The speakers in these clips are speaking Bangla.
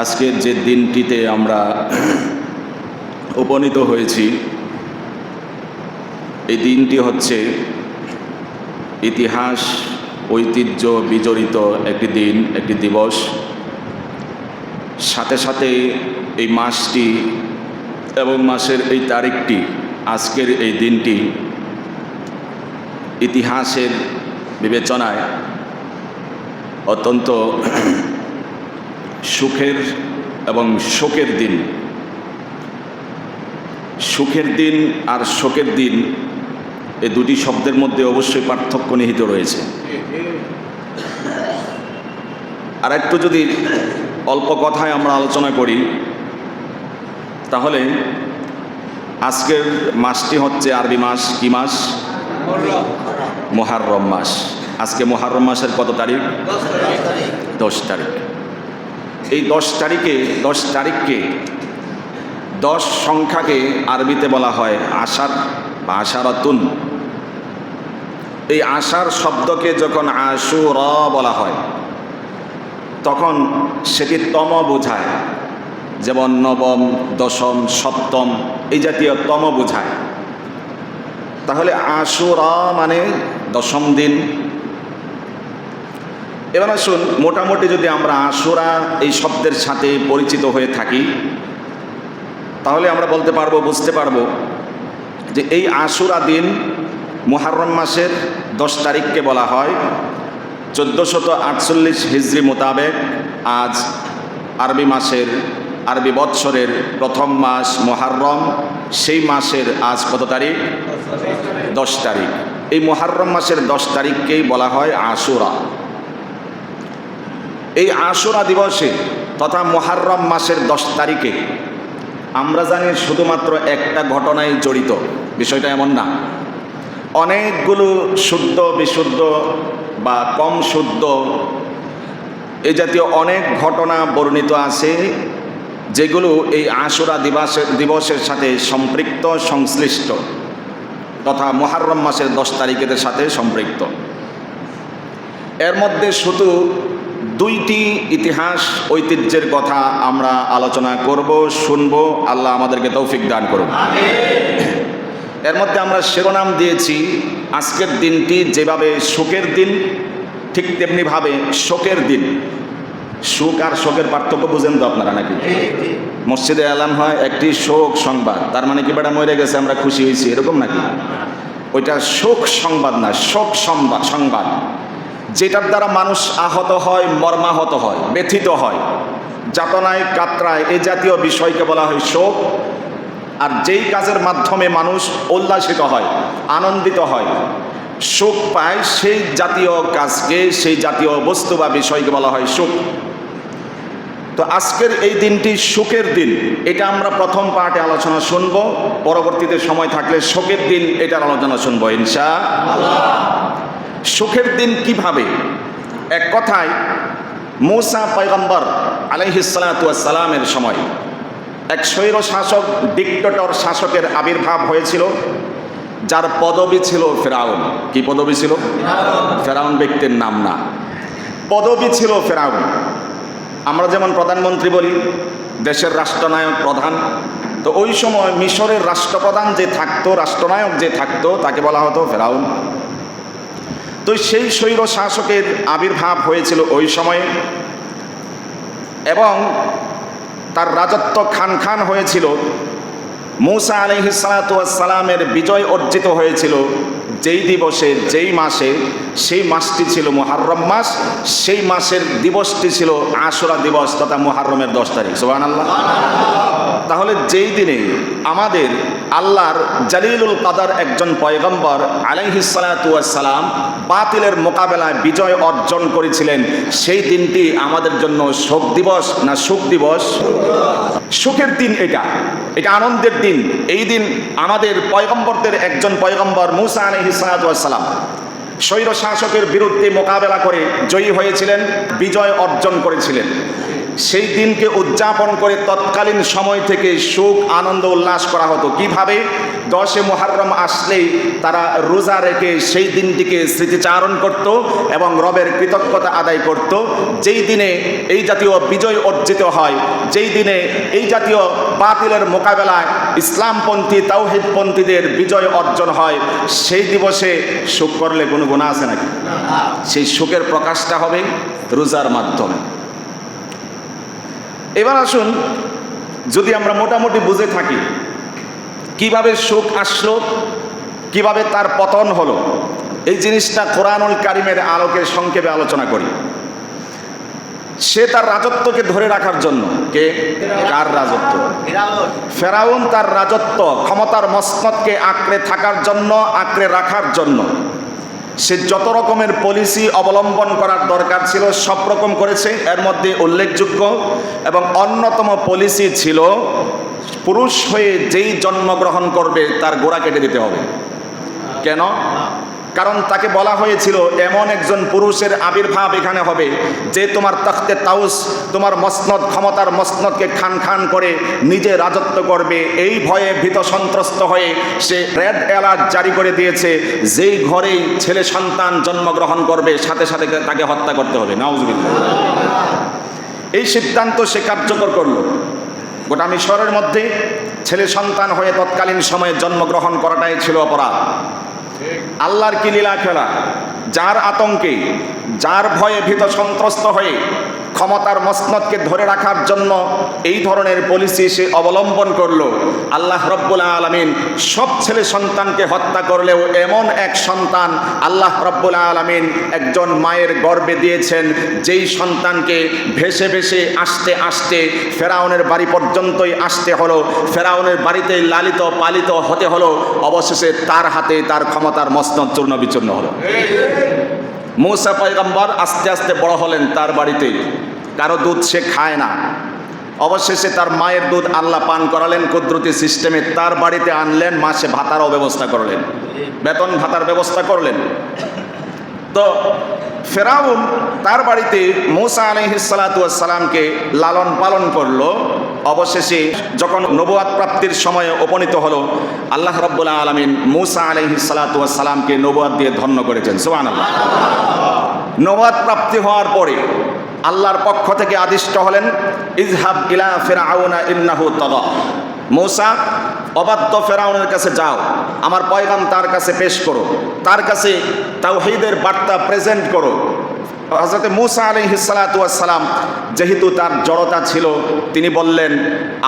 আজকের যে দিনটিতে আমরা উপনীত হয়েছি, এই দিনটি হচ্ছে ইতিহাস ঐতিহ্য বিজড়িত একটি দিন, একটি দিবস। সাথে সাথে এই মাসটি এবং মাসের এই তারিখটি, আজকের এই দিনটি ইতিহাসের বিবেচনায় অত্যন্ত সুখের এবং শোকের দিন। সুখের দিন আর শোকের দিন, এই দুটি শব্দের মধ্যে অবশ্যই পার্থক্য নিহিত রয়েছে। আর একটু যদি অল্প কথায় আমরা আলোচনা করি, তাহলে আজকের মাসটি হচ্ছে আরবি মাস। কি মাস? মুহররম মাস। আজকে মুহররম মাসের কত তারিখ? 10 তারিখ। এই 10 তারিখকে 10 সংখ্যাকে আরবিতে বলা হয় আশার বা আশারাতুন। এই আশার শব্দকে যখন আশুরা বলা হয়, তখন সেটি তম বোঝায়, যেমন নবম, দশম, সপ্তম এই জাতীয় তম বোঝায়। তাহলে আশুরা মানে 10ম দিন। এবার আসুন, মোটামুটি যদি আমরা আশুরা এই শব্দের সাথে পরিচিত হয়ে থাকি, তাহলে আমরা বলতে পারবো, বুঝতে পারবো যে এই আশুরা দিন মুহররম মাসের 10 তারিখকে বলা হয় 1448 হিজরি মোতাবেক। আজ আরবি বৎসরের প্রথম মাস মুহররম, সেই মাসের আজ কত তারিখ? 10 তারিখ। এই মুহররম মাসের 10 তারিখকেই বলা হয় আশুরা। এই আশুরা দিবসে তথা মুহররম মাসের 10 তারিখে আমরা জানি শুধুমাত্র একটা ঘটনায় জড়িত। বিষয়টা এমন না, অনেকগুলো শুদ্ধ বিশুদ্ধ বা কম শুদ্ধ এই জাতীয় অনেক ঘটনা বর্ণিত আছে, যেগুলো এই আশুরা দিবসের সাথে সম্পৃক্ত, সংশ্লিষ্ট, তথা মুহররম মাসের 10 তারিখের সাথে সম্পৃক্ত। এর মধ্যে শুধু 2টি ইতিহাস ঐতিহ্যের কথা আমরা আলোচনা করব, শুনব। আল্লাহ আমাদেরকে তৌফিক দান করুন। এর মধ্যে আমরা শিরোনাম দিয়েছি, আজকের দিনটি যেভাবে সুখের দিন, ঠিক তেমনিভাবে শোকের দিন। সুখ আর শোকের পার্থক্য বুঝেন তো আপনারা নাকি? মসজিদে এলান হয় একটি শোক সংবাদ, তার মানে কি বেটা মরে গেছে, আমরা খুশি হয়েছি, এরকম নাকি? ওইটা শোক সংবাদ না, শোক সংবাদ, যেটার দ্বারা মানুষ আহত হয়, মর্মাহত হয়, ব্যথিত হয়, যাতনায় কাতরায়, এই জাতীয় বিষয়কে বলা হয় শোক। আর যেই কাজের মাধ্যমে মানুষ উল্লাসিত হয়, আনন্দিত হয়, সুখ পায়, সেই জাতীয় কাজকে, সেই জাতীয় বস্তু বা বিষয়কে বলা হয় সুখ। তো আজকের এই দিনটি সুখের দিন, এটা আমরা প্রথম পার্টে আলোচনা শুনব। পরবর্তীতে সময় থাকলে শোকের দিন এটার আলোচনা শুনবো ইনশাআল্লাহ। সুখের দিন কিভাবে? এক কথায়, মূসা পয়গম্বর আলাইহিস সালাতু ওয়াস সালামের সময় এক স্বৈর শাসক, ডিক্টেটর শাসকের আবির্ভাব হয়েছিল, যার পদবি ছিল ফেরাউন। কি পদবি ছিল? ফেরাউন ব্যক্তির নাম না, পদবি ছিল ফেরাউন। আমরা যেমন প্রধানমন্ত্রী বলি, দেশের রাষ্ট্রনায়ক প্রধান, তো ওই সময় মিশরের রাষ্ট্রপ্রধান যে থাকতো, রাষ্ট্রনায়ক যে থাকতো, তাকে বলা হতো ফেরাউন। তো সেই স্বৈর শাসকের আবির্ভাব হয়েছিল ওই সময়ে, এবং তার রাজত্ব খান হয়েছিল। মূসা আলাইহিস সালাতু ওয়াস সালামের বিজয় অর্জিত হয়েছিল যেই দিবসে, যেই মাসে, সেই মাসটি ছিল মুহররম মাস। সেই মাসের দিবসটি ছিল আশুরা দিবস তথা মুহররমের 10 তারিখ। সুবহানাল্লাহ। তাহলে যেই দিনে আমাদের আল্লাহর জালিলুল কাদার একজন পয়গম্বর আলাইহিস সালাতু ওয়াস সালাম বাতিলের মোকাবেলায় বিজয় অর্জন করেছিলেন, সেই দিনটি আমাদের জন্য শোক দিবস না সুখ দিবস? সুখের দিন, এটা আনন্দের দিন। এই দিন আমাদের পয়গম্বরদের একজন পয়গম্বর মূসা আলাইহিস সালাতু ওয়াস সালাম স্বৈর শাসকের বিরুদ্ধে মোকাবেলা করে জয়ী হয়েছিলেন, বিজয় অর্জন করেছিলেন। সেই দিনকে উদযাপন করে তৎকালীন সময় থেকে সুখ আনন্দ উল্লাস করা হতো। কিভাবে? 10 মুহররম আসলেই তারা রোজা রেখে সেই দিনটিকে স্মৃতিচারণ করত এবং রবের কৃতজ্ঞতা আদায় করত। যেই দিনে এই জাতীয় বিজয় অর্জিত হয়, যেই দিনে এই জাতীয় বাতিলের মোকাবেলায় ইসলামপন্থী তাওহীদপন্থীদের বিজয় অর্জন হয়, সেই দিবসে সুখ করলে কোনো গুনাহ আছে নাকি? সেই সুখের প্রকাশটা হবে রোজার মাধ্যমে। এবার আসুন, যদি আমরা মোটামুটি বুঝে থাকি কিভাবে সুখ আসলো, কিভাবে তার পতন হলো, এই জিনিসটা কোরআনুল কারীমের আলোকে সংক্ষেপে আলোচনা করি। সে তার রাজত্বকে ধরে রাখার জন্য, কে? কার রাজত্ব? ফেরাউন তার রাজত্ব, ক্ষমতার মসনদকে আঁকড়ে থাকার জন্য, আঁকড়ে রাখার জন্য সে যত রকমের পলিসি অবলম্বন করার দরকার ছিল সব রকম করেছে। এর মধ্যে উল্লেখযোগ্য এবং অন্যতম পলিসি ছিল, পুরুষ হয়ে যেই জন্মগ্রহণ করবে তার গোড়া কেটে দিতে হবে। কেন? কারণ তাকে বলা হয়েছিল এমন একজন পুরুষের আবির্ভাব এখানে হবে যে তোমার তখতে তাউস, তোমার মসনদ, ক্ষমতার মসনদকে খান খান করে নিজে রাজত্ব করবে। এই ভয়ে ভীত সন্ত্রস্ত হয়ে সে রেড অ্যালার্ট জারি করে দিয়েছে, যেই ঘরেই ছেলে সন্তান জন্মগ্রহণ করবে সাথে সাথে তাকে হত্যা করতে হবে। নাউজুবিল্লাহ। এই সিদ্ধান্ত সে কার্যকর করলো। গোটা মিশরের মধ্যে ছেলে সন্তান হয়ে তৎকালীন সময়ে জন্মগ্রহণ করাটাই ছিল অপরাধ। আল্লাহর কি লীলা খেলা! যার আতঙ্কে, যার ভয়ে ভীত সন্ত্রস্ত হয়ে ক্ষমতার মসনদকে ধরে রাখার জন্য এই ধরনের পলিসি সে অবলম্বন করলো, আল্লাহ রব্বুল আলামিন সব ছেলে সন্তানকে হত্যা করলেও এমন এক সন্তান আল্লাহ রব্বুল আলামিন একজন মায়ের গর্ভে দিয়েছেন, যেই সন্তানকে ভেসে ভেসে আসতে আসতে ফেরাউনের বাড়ি পর্যন্তই আসতে হলো, ফেরাউনের বাড়িতে লালিত পালিত হতে হলো, অবশেষে তার হাতে তার ক্ষমতার মসনদ চূর্ণ বিচূর্ণ হলো। মূসা পয়গম্বর আস্তে আস্তে বড় হলেন তার বাড়িতেই, কারো দুধ সে খায় না। অবশেষে তার মায়ের দুধ আল্লাহ পান করালেন কুদরতি সিস্টেমে, তার বাড়িতে আনলেন, মাসে ভাতারও ব্যবস্থা করলেন, বেতন ভাতার ব্যবস্থা করলেন। তো ফেরাউন তার বাড়িতে মূসা আলাইহিস সালাতু ওয়াস সালামকে লালন পালন করলো। অবশেষে যখন নবুয়াত প্রাপ্তির সময়ে উপনীত হলো, আল্লাহ রাব্বুল আলামিন মূসা আলাইহিস সালাতু ওয়াস সালামকে নবুয়াত দিয়ে ধন্য করেছেন। সুবহানাল্লাহ। নবুয়াত প্রাপ্তি হওয়ার পরে আল্লাহর পক্ষ থেকে আদিষ্ট হলেন, ইযহাব ইলা ফিরআউনা ইন্নাহু তাগা। মূসা, অবাধ্য ফেরাউনের কাছে যাও, আমার পয়গাম তার কাছে পেশ করো, তার কাছে তাওহীদের বার্তা প্রেজেন্ট করো। হযরত মূসা আলাইহিস সালাতু ওয়াস সালাম যেহেতু তার জড়তা ছিল, তিনি বললেন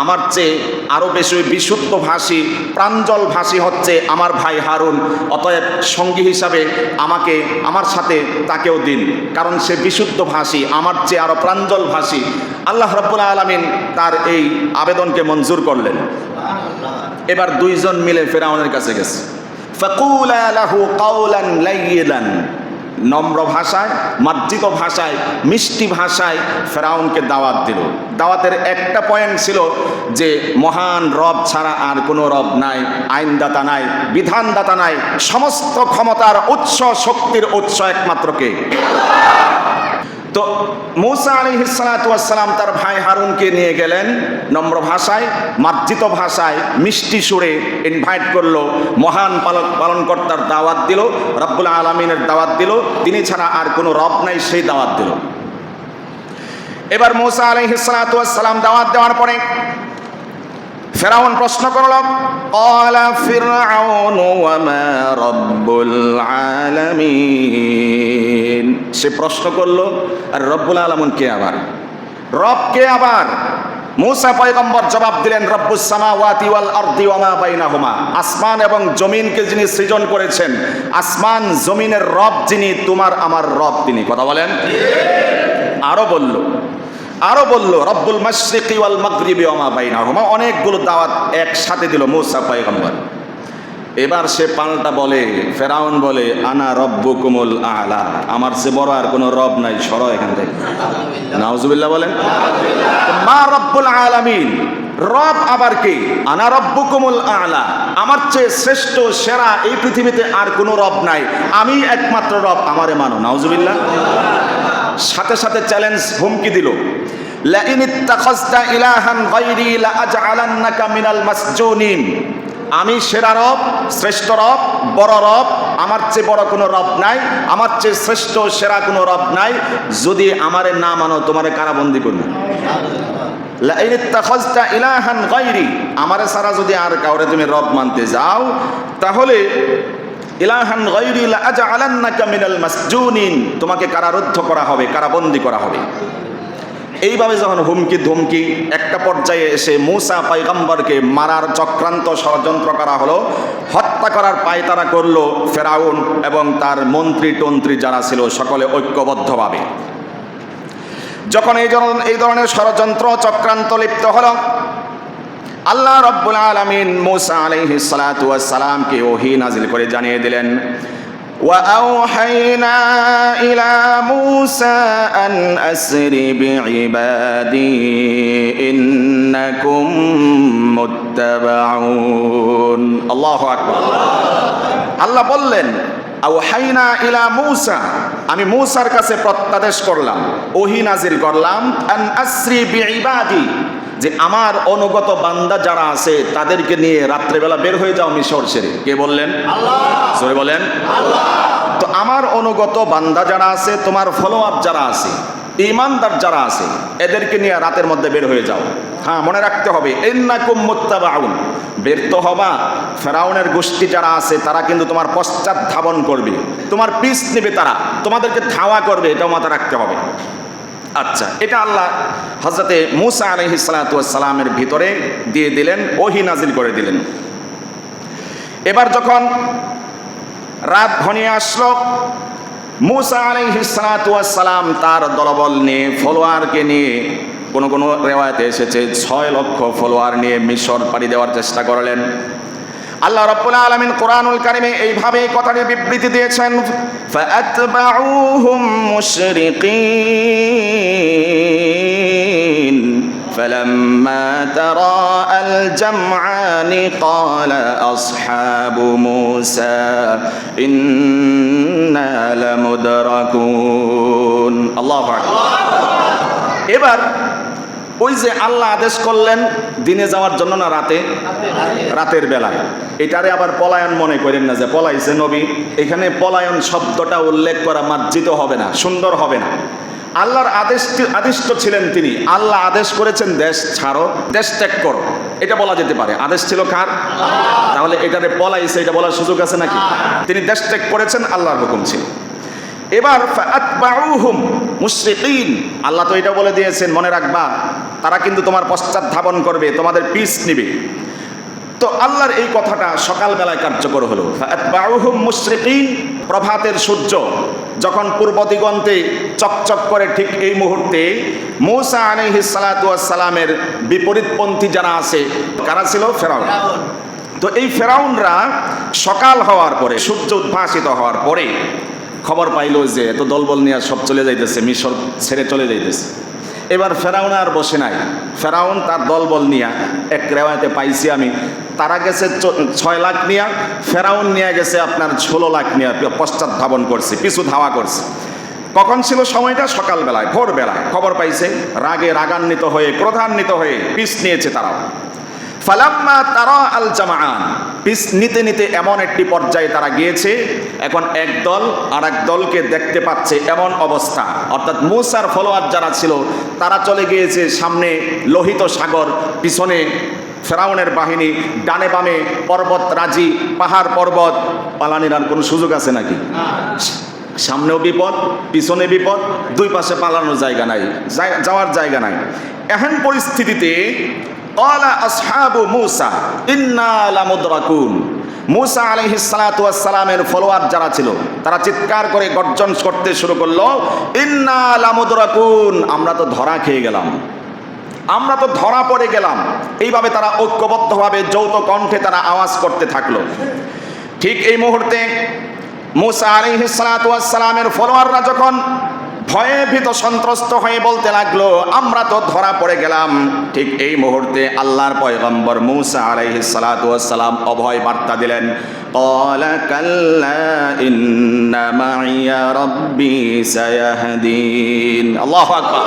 আমার চেয়ে আরও বেশি বিশুদ্ধ ভাষী, প্রাঞ্জল ভাষী হচ্ছে আমার ভাই হারুন, অতএব সঙ্গী হিসাবে আমার সাথে তাকেও দিন, কারণ সে বিশুদ্ধ ভাষী, আমার চেয়ে আরও প্রাঞ্জল ভাষী। আল্লাহ রাব্বুল আলামিন তার এই আবেদনকে মঞ্জুর করলেন। এবার দুইজন মিলে ফেরাউনের কাছে গেছে। ফাকুলা লাহু কাওলান লাইয়িনান, নম্র ভাষায়, মার্জিত ভাষায়, মিষ্টি ভাষায় ফেরাউনকে দাওয়াত দিল। দাওয়াতের একটা পয়েন্ট ছিল যে মহান রব ছাড়া আর কোনো রব নাই, আইনদাতা নাই, বিধানদাতা নাই, সমস্ত ক্ষমতার উৎস, শক্তির উৎস একমাত্র কে? তো মূসা আলাইহিস সালাতু ওয়াস সালাম তার ভাই হারুনকে নিয়ে গেলেন, নম্র ভাষায়, মার্জিত ভাষায়, মিষ্টি সুরে ইনভাইট করলো, মহান পালনকর্তার দাওয়াত দিল, রব্বুল আলামিনের দাওয়াত দিল, তিনি ছাড়া আর কোনো রব নাই, সেই দাওয়াত দিল। এবার মূসা আলাইহিস সালাতু ওয়াস সালাম দাওয়াত দেওয়ার পরে ফেরাউন প্রশ্ন করল, ক্বালা ফিরআউনু ওয়া মা রাব্বুল আলামিন। সে প্রশ্ন করলো, আর রব্বুল আলামিন কে আবার? রব কে আবার? মূসা পয়গম্বর জবাব দিলেন, রব্বুস সামাওয়াতি ওয়াল আরদি ওয়া মা বাইনাহুমা। আসমান এবং জমিনকে যিনি সৃজন করেছেন, আসমান জমিনের রব যিনি, তোমার আমার রব তিনি। কথা বলেন। আরো বলল রব্বুল মাশরিকি ওয়াল মাগরিবি ওয়া মা বাইনাহুমা। অনেকগুলো দাওয়াত একসাথে দিল মূসা পয়গম্বর। এবার সে পাল্টা বলে, ফেরাউন বলে, আনা রব্বুকুমুল আ'লা, আমার চেয়ে বড় আর কোনো রব নাই, সরো এখান থেকে। নাউজুবিল্লাহ বলেন। মা রব্বুল আলামিন, রব আবার কে? আনা রব্বুকুমুল আ'লা, আমার চেয়ে শ্রেষ্ঠ সেরা এই পৃথিবীতে আর কোনো রব নাই, আমি একমাত্র রব, আমারে মানো। নাউজুবিল্লাহ। সাথে সাথে চ্যালেঞ্জ, হুমকি দিল, লাইন ইত্তাখাযতা ইলাহান গায়রি লাআজআলান্নাকা মিনাল মাসজুনিন। আমি সেরা রব, শ্রেষ্ঠ রব, বড় রব, আমার চেয়ে বড় কোনো রব নাই, আমার চেয়ে শ্রেষ্ঠ সেরা কোনো রব নাই, যদি আমারে না মানো তোমারে কারাবন্দী করব। লাইন ইত্তাখাযতা ইলাহান গায়রি, আমারে ছাড়া যদি আর কাউরে তুমি রব মানতে যাও, তাহলে ইলাহান গায়রি লাআজআলান্নাকা মিনাল মাসজুনিন, তোমাকে কারারুদ্ধ করা হবে, কারাবন্দী করা হবে। এইভাবে যখন হুমকি ধুমকি, একটা পর্যায়ে এসে মূসা পয়গম্বরকে মারার চক্রান্ত ষড়যন্ত্র করা হলো, হত্যা করার পায়তারা করলো ফেরাউন এবং তার মন্ত্রী টন্ত্রী যারা ছিল সকলে ঐক্যবদ্ধভাবে। যখন এই ধরনের ষড়যন্ত্র চক্রান্ত লিপ্ত হলো, আল্লাহ রাব্বুল আলামিন মূসা আলাইহিস সালাতু ওয়াস সালামকে ওহী নাজিল করে জানিয়ে দিলেন, وأوحينا إلى موسى أن أسر بعبادي إنكم متبعون। الله أكبر। আল্লাহ বললেন, আওহাইনা ইলা মূসা, আমি মূসার কাছে প্রত্যাদেশ করলাম, ওহী নাজিল করলাম, আন আসরি বিইবাদি, যে আমার অনুগত বান্দা যারা আছে তাদেরকে নিয়ে রাত্রেবেলা বের হয়ে যাও মিশর ছেড়ে। কে বললেন? আল্লাহ। সরে বলেন আল্লাহ। তো আমার অনুগত বান্দা যারা আছে, তোমার ফলোআপ যারা আছে, ঈমানদার যারা আছে, এদেরকে নিয়ে রাতের মধ্যে বের হয়ে যাও। হ্যাঁ, মনে রাখতে হবে, ইন্নাকুম মুত্তাবাউন, বের তো হবা, ফেরাউনের গোষ্ঠী যারা আছে তারা কিন্তু তোমার পশ্চাৎ ধাবন করবে, তোমার পিছ নেবে, তারা তোমাদেরকে ধাওয়া করবে, এটাও মাথা রাখতে হবে। আচ্ছা, এটা আল্লাহ হযরতে মূসা আলাইহিস সালাতু ওয়াস সালামের ভিতরে দিয়ে দিলেন, ওহী নাজিল করে দিলেন। এবার যখন রাত ঘনিয়ে আসলো, মূসা আলাইহিস সালাতু ওয়াস সালাম তার দলবল নিয়ে, ফলোয়ারকে নিয়ে, কোন কোন রিওয়ায়াতে এসেছে 6 লক্ষ ফলোয়ার নিয়ে মিশর পাড়ি দেওয়ার চেষ্টা করলেন। আল্লাহ রাব্বুল আলামিন কোরআনুল কারীমে এইভাবে কথাটি বিবৃতি দিয়েছেন, ফাআতবাউহুম মুশরিকিন ফালাম্মা তারাআল জামআনি ক্বালা আসহাবু মূসা ইন্না লামুদরাকুন। আল্লাহু আকবার। এবার ওই যে আল্লাহ আদেশ করলেন দিনে যাওয়ার জন্য না রাতে, রাতের বেলায়, এটারে আবার পলায়ন মনে করেন না যে পলাইছে নবী। এখানে পলায়ন শব্দটা উল্লেখ করা মার্জিত হবে না, সুন্দর হবে না। আল্লাহর আদিষ্ট ছিলেন তিনি, আল্লাহ আদেশ করেছেন দেশ ছাড়ো, দেশ ত্যাগ করো, এটা বলা যেতে পারে। আদেশ ছিল কার? তাহলে এটারে পলাইছে এটা বলার সুযোগ আছে নাকি? তিনি দেশ ত্যাগ করেছেন, আল্লাহর হুকুম ছিল। এবার ফাআতবাউহুম মুশরিকিন, আল্লাহ তো এটা বলে দিয়েছেন, মনে রাখবা তারা কিন্তু তোমার পশ্চাৎ ধাবন করবে, তোমাদের পিছ নিবে। তো আল্লাহর এই কথাটা সকালবেলায় কার্যকর হলো। ফাআতবাউহুম মুশরিকিন, প্রভাতের সূর্য যখন পূর্ব দিগন্তে চকচক করে, ঠিক এই মুহূর্তে মূসা আলাইহিস সালাতু ওয়াস সালামের বিপরীতপন্থী যারা আছে, কারা ছিল? ফেরাউন। তো এই ফেরাউনরা সকাল হওয়ার পরে, সূর্য উদ্ভাসিত হওয়ার পরে খবর পাইল যে এত দলবল নিয়ে সব চলে যাইতেছে, মিশর ছেড়ে চলে যাইতেছে। এবার ফেরাউন আর বসে নাই, ফেরাউন তার দলবল নিয়ে, এক রেওয়ায়তে পাইছি আমি, তারা গেছে 6 লাখ নিয়ে, ফেরাউন নিয়ে গেছে আপনার 16 লাখ নিয়ে পশ্চাৎ ধাবন করছে, পিছু ধাওয়া করছে। কখন ছিল সময়টা? সকালবেলায়, ভোরবেলায় খবর পাইছে, রাগে রাগান্বিত হয়ে, ক্রোধান্বিত হয়ে পিছ নিয়েছে তারাও। ফালাম্মা তারা আল জামাআন, পিছ নিতে নিতে এমন একটি পর্যায়ে তারা গিয়েছে, এখন এক দল আর এক দলকে দেখতে পাচ্ছে এমন অবস্থা। অর্থাৎ মূসার ফলোয়ার যারা ছিল তারা চলে গিয়েছে সামনে লোহিত সাগর, পিছনে ফেরাউনের বাহিনী, ডানে বামে পর্বত রাজি, পাহাড় পর্বত। পালানির আর কোনো সুযোগ আছে নাকি? সামনেও বিপদ, পিছনে বিপদ, দুই পাশে পালানোর জায়গা নাই, যাওয়ার জায়গা নাই। এহেন পরিস্থিতিতে ক্বালা আসহাবু মূসা ইন্না লামুদরাকুন, মূসা আলাইহিস সালাতু ওয়াস সালামের ফলোয়ার যারা ছিল তারা চিৎকার করে গর্জন করতে শুরু করলো, ইন্না লামুদরাকুন, আমরা তো ধরা খেয়ে গেলাম, আমরা তো ধরা পড়ে গেলাম। এইভাবে তারা ঐক্যবদ্ধভাবে যৌথ কণ্ঠে তারা আওয়াজ করতে থাকলো। ঠিক এই মুহূর্তে মূসা আলাইহিস সালাতু ওয়াস সালামের ফলোয়াররা যখন ভয়ে ভীত সন্ত্রস্ত হয়ে বলতে লাগলো, আমরা তো ধরা পড়ে গেলাম। ঠিক এই মুহূর্তে আল্লাহর পয়গম্বর মূসা আলাইহিস সালাতু ওয়াস সালাম অভয় বার্তা দিলেন, ক্বালা কাল্লা ইন্না মাইয়া রাব্বি সায়াহদিন। আল্লাহু আকবার।